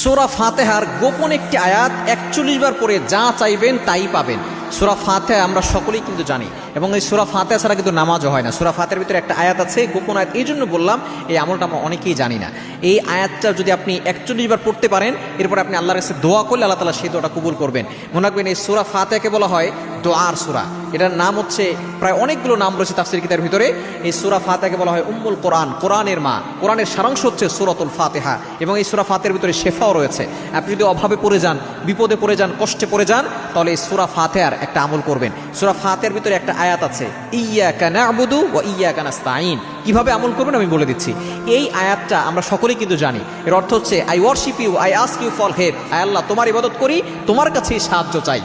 সূরা ফাতিহার গোপন একটি আয়াত 41 বার পড়ে যা চাইবেন তাই পাবেন। সূরা ফাতিহা আমরা সকলেই কিন্তু জানি, এবং এই সূরা ফাতিহা ছাড়া কিন্তু নামাজও হয় না। সূরা ফাতিহার ভিতরে একটা আয়াত আছে, গোপন আয়াত, এই জন্য বললাম এই আমলটা আমরা অনেকেই জানি না। এই আয়াতটা যদি আপনি 41 বার পড়তে পারেন, এরপর আপনি আল্লাহর কাছে দোয়া করলে আল্লাহ তাআলা সেই দোয়াটা কবুল করবেন। মনে রাখবেন এই সূরা ফাতিহাকে বলা হয় দোয়ার সূরা। এটার নাম হচ্ছে, প্রায় অনেকগুলো নাম রয়েছে তাফসীর কিতাবের ভিতরে। এই সূরা ফাতিহাকে বলা হয় উম্মুল কোরআন, কোরআনের মা। কোরআনের সারাংশ হচ্ছে সূরাতুল ফাতিহা, এবং এই সূরা ফাতিহার ভিতরে শেফাও রয়েছে। আপনি যদি অভাবে পড়ে যান, বিপদে পড়ে যান, কষ্টে পড়ে যান, তাহলে এই সূরা ফাতিহার একটা আমল করবেন। সূরা ফাতিহার ভিতরে একটা আয়াত আছে, ইয়্যাকা না'বুদু ওয়া ইয়্যাকা নাস্তাঈন। কিভাবে আমল করবেন আমি বলে দিচ্ছি। এই আয়াতটা আমরা সকলেই কিন্তু জানি। এর অর্থ হচ্ছে I worship you, I ask you for help. আয় আল্লাহ, তোমার ইবাদত করি, তোমার কাছেই সাহায্য চাই।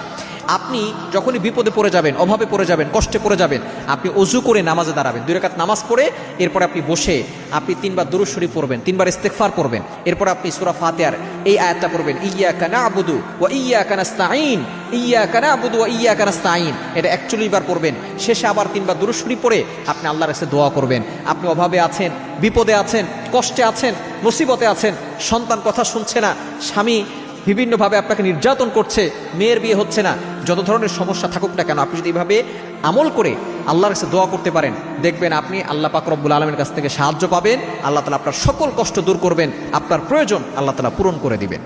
আপনি যখনই বিপদে পড়ে যাবেন, অভাবে পড়ে যাবেন, কষ্টে পড়ে যাবেন, আপনি ওযু করে নামাজে দাঁড়াবেন। 2 রাকাত নামাজ পড়ে এরপর আপনি বসে আপনি 3 বার দুরূদ শরীফ পড়বেন, 3 বার ইস্তেগফার পড়বেন। এরপর আপনি সূরা ফাতিহার এই আয়াতটা পড়বেন, ইয়্যাকা না'বুদু ওয়া ইয়্যাকা নাস্তাঈন, ইয়্যাকা না'বুদু ওয়া ইয়্যাকা নাস্তাঈন। এটা 41 বার পড়বেন। শেষে আবার 3 বার দুরূদ শরীফ পড়ে আপনি আল্লাহর কাছে দোয়া করবেন। আপনি অভাবে আছেন, বিপদে আছেন, কষ্টে আছেন, মুসিবতে আছেন, সন্তান কথা শুনছে না, স্বামী বিভিন্নভাবে আপনাকে নির্যাতন করছে, মেয়ের বিয়ে হচ্ছে না, যত ধরনের সমস্যা থাকুক না কেন, আপনি যদি এইভাবে আমল করে আল্লাহর কাছে দোয়া করতে পারেন, দেখবেন আপনি আল্লাহ পাক রব্বুল আলামিনের কাছ থেকে সাহায্য পাবেন। আল্লাহ তাআলা আপনার সকল কষ্ট দূর করবেন, আপনার প্রয়োজন আল্লাহ তাআলা পূরণ করে দিবেন।